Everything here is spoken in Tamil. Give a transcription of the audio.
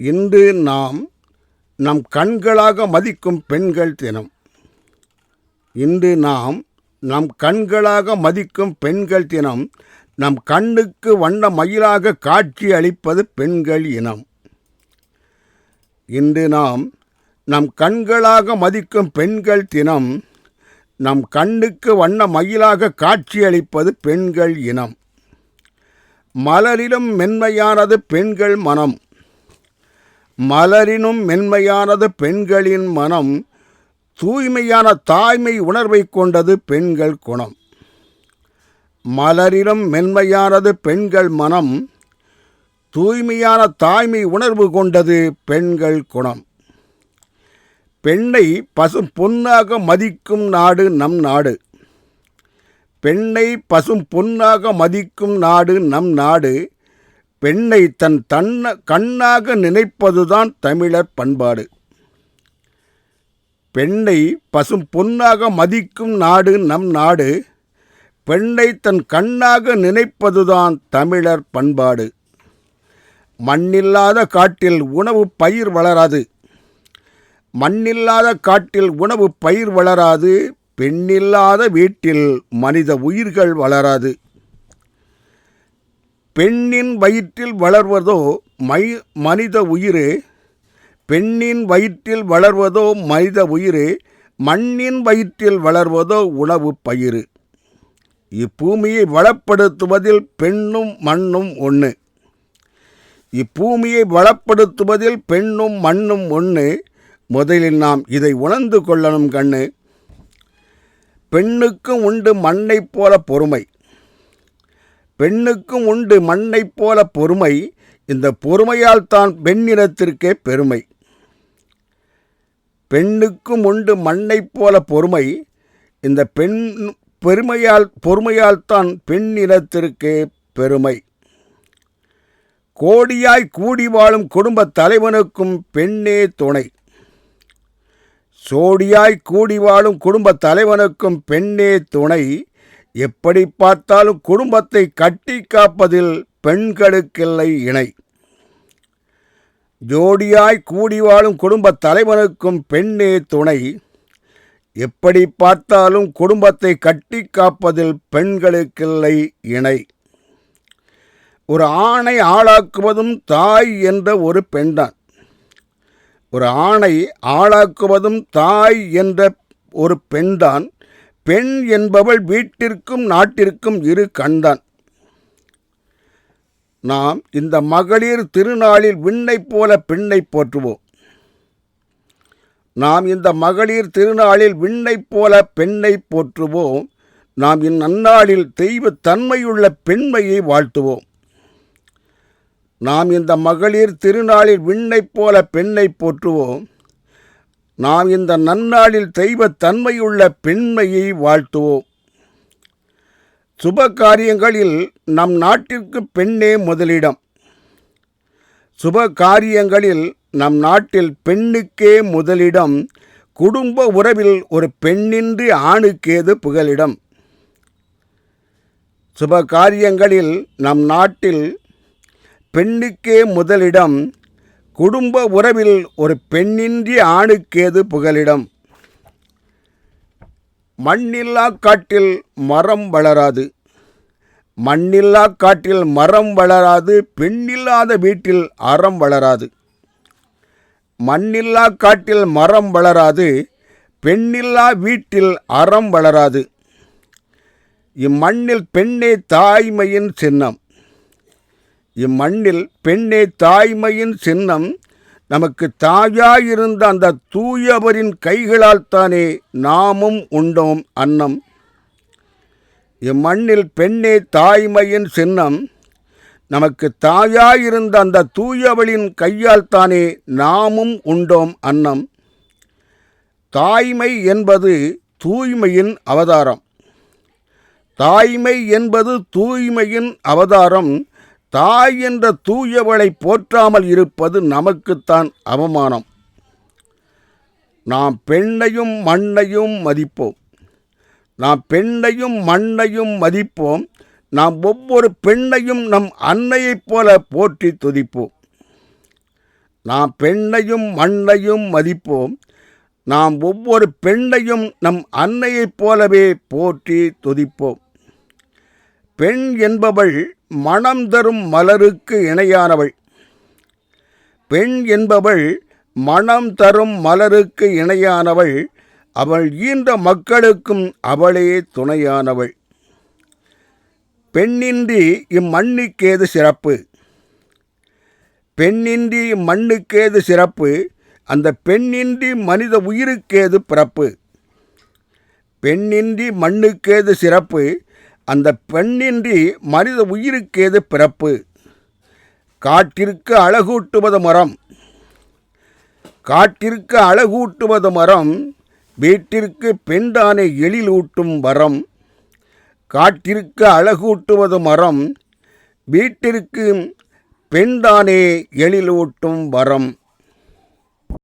இன்று நாம் நம் கண்களாக மதிக்கும் பெண்கள் தினம். இன்று நாம் நம் கண்களாக மதிக்கும் பெண்கள் தினம். நம் கண்ணுக்கு வண்ண மயிலாக காட்சி அளிப்பது பெண்கள் இனம். இன்று நாம் நம் கண்களாக மதிக்கும் பெண்கள் தினம். நம் கண்ணுக்கு வண்ண மயிலாக காட்சி அளிப்பது பெண்கள் இனம். மலரிலும் மென்மையானது பெண்கள் மனம். மலரினும் மென்மையானது பெண்களின் மனம். தூய்மையான தாய்மை உணர்வை கொண்டது பெண்கள் குணம். மலரிலும் மென்மையானது பெண்கள் மனம். தூய்மையான தாய்மை உணர்வு கொண்டது பெண்கள் குணம். பெண்ணை பசும் பொன்னாக மதிக்கும் நாடு நம் நாடு. பெண்ணை பசும் பொன்னாக மதிக்கும் நாடு நம் நாடு. பெண்ணை தன் கண்ணாக நினைப்பதுதான் தமிழர் பண்பாடு. பெண்ணை பசும் பொன்னாக மதிக்கும் நாடு நம் நாடு. பெண்ணை தன் கண்ணாக நினைப்பதுதான் தமிழர் பண்பாடு. மண்ணில்லாத காட்டில் உணவு பயிர் வளராது. மண்ணில்லாத காட்டில் உணவு பயிர் வளராது. பெண்ணில்லாத வீட்டில் மனித உயிர்கள் வளராது. பெண்ணின் வயிற்றில் வளர்வதோ மனித உயிரே. பெண்ணின் வயிற்றில் வளர்வதோ மனித உயிரே. மண்ணின் வயிற்றில் வளர்வதோ உணவு பயிர். இப்பூமியை வளப்படுத்துவதில் பெண்ணும் மண்ணும் ஒன்று. இப்பூமியை வளப்படுத்துவதில் பெண்ணும் மண்ணும் ஒன்று. முதலில் நாம் இதை உணர்ந்து கொள்ளணும் கண்ணு. பெண்ணுக்கும் உண்டு மண்ணைப் போல பொறுமை. பெண்ணுக்கும் உண்டு மண்ணைப் போல பொறுமை. இந்த பொறுமையால் தான் பெண்ணினத்திற்கே பெருமை. பெண்ணுக்கும் உண்டு மண்ணைப் போல பொறுமை. இந்த பொறுமையால் தான் பெண்ணினத்திற்கே பெருமை. கோடியாய் கூடி வாழும் குடும்ப தலைவனுக்கும் பெண்ணே துணை. சோடியாய் கூடி வாழும் குடும்ப தலைவனுக்கும் பெண்ணே துணை. எப்படி பார்த்தாலும் குடும்பத்தை கட்டி காப்பதில் பெண்களுக்கில்லை இணை. ஜோடியாய் கூடி வாழும் குடும்ப தலைவனுக்கும் பெண்ணே துணை. எப்படி பார்த்தாலும் குடும்பத்தை கட்டி காப்பதில் பெண்களுக்கில்லை இணை. ஒரு ஆணை ஆளாக்குவதும் தாய் என்ற ஒரு பெண்தான். ஒரு ஆணை ஆளாக்குவதும் தாய் என்ற ஒரு பெண்தான். பெண் என்பவள் வீட்டிற்கும் நாட்டிற்கும் இரு கண்தான். நாம் இந்த மகளிர் திருநாளில் விண்ணைப் போல பெண்ணை போற்றுவோம். நாம் இந்த மகளிர் திருநாளில் விண்ணைப் போல பெண்ணை போற்றுவோம். நாம் இந்நன்னாளில் தெய்வ தன்மையுள்ள பெண்மையை வாழ்த்துவோம். நாம் இந்த மகளிர் திருநாளில் விண்ணைப் போல பெண்ணை போற்றுவோம். நாம் இந்த நன்னாளில் தெய்வ தன்மையுள்ள பெண்மையை வாழ்த்துவோம். சுப காரியங்களில் நம் நாட்டிற்கு பெண்ணே முதலிடம். சுப காரியங்களில் நம் நாட்டில் பெண்ணுக்கே முதலிடம். குடும்ப உறவில் ஒரு பெண்ணின்றி ஆணுக்கேது புகலிடம். சுப காரியங்களில் நம் நாட்டில் பெண்ணுக்கே முதலிடம். குடும்ப உறவில் ஒரு பெண்ணின்றி ஆணுக்கேது புகலிடம். மண்ணில்லா காட்டில் மரம் வளராது. மண்ணில்லா காட்டில் மரம் வளராது. பெண்ணில்லாத வீட்டில் அறம் வளராது. மண்ணில்லா காட்டில் மரம் வளராது. பெண்ணில்லா வீட்டில் அறம் வளராது. இம்மண்ணில் பெண்ணே தாய்மையின் சின்னம். இம்மண்ணில் பெண்ணே தாய்மையின் சின்னம். நமக்கு தாயாயிருந்த அந்த தூயவரின் கைகளால் தானே நாமும் உண்டோம் அன்னம். இம்மண்ணில் பெண்ணே தாய்மையின் சின்னம். நமக்கு தாயாயிருந்த அந்த தூயவளின் கையால் தானே நாமும் உண்டோம் அன்னம். தாய்மை என்பது தூய்மையின் அவதாரம். தாய்மை என்பது தூய்மையின் அவதாரம். தாய் என்ற தூயவளை போற்றாமல் இருப்பது நமக்குத்தான் அவமானம். நாம் பெண்ணையும் மண்ணையும் மதிப்போம். நாம் பெண்ணையும் மண்ணையும் மதிப்போம். நாம் ஒவ்வொரு பெண்ணையும் நம் அன்னையைப் போல போற்றி துதிப்போம். நாம் பெண்ணையும் மண்ணையும் மதிப்போம். நாம் ஒவ்வொரு பெண்ணையும் நம் அன்னையைப் போலவே போற்றி துதிப்போம். பெண் என்பவள் மனம் தரும் மலருக்கு இணையானவள். பெண் என்பவள் மனம் தரும் மலருக்கு இணையானவள். அவள் ஈன்ற மக்களுக்கும் அவளே துணையானவள். பெண்ணின்றி இம்மண்ணுக்கேது சிறப்பு? பெண்ணின்றி இம்மண்ணுக்கேது சிறப்பு? அந்த பெண்ணின்றி மனித உயிருக்கேது பிறப்பு? பெண்ணின்றி மண்ணுக்கேது சிறப்பு? அந்த பெண்ணின்றி மனித உயிருக்கேது பிறப்பு? காட்டிற்கு அழகூட்டுவது மரம். காட்டிற்கு அழகூட்டுவது மரம். வீட்டிற்கு பெண்தானே எழிலூட்டும் வரம். காட்டிற்கு அழகூட்டுவது மரம். வீட்டிற்கு பெண்தானே எழிலூட்டும் வரம்.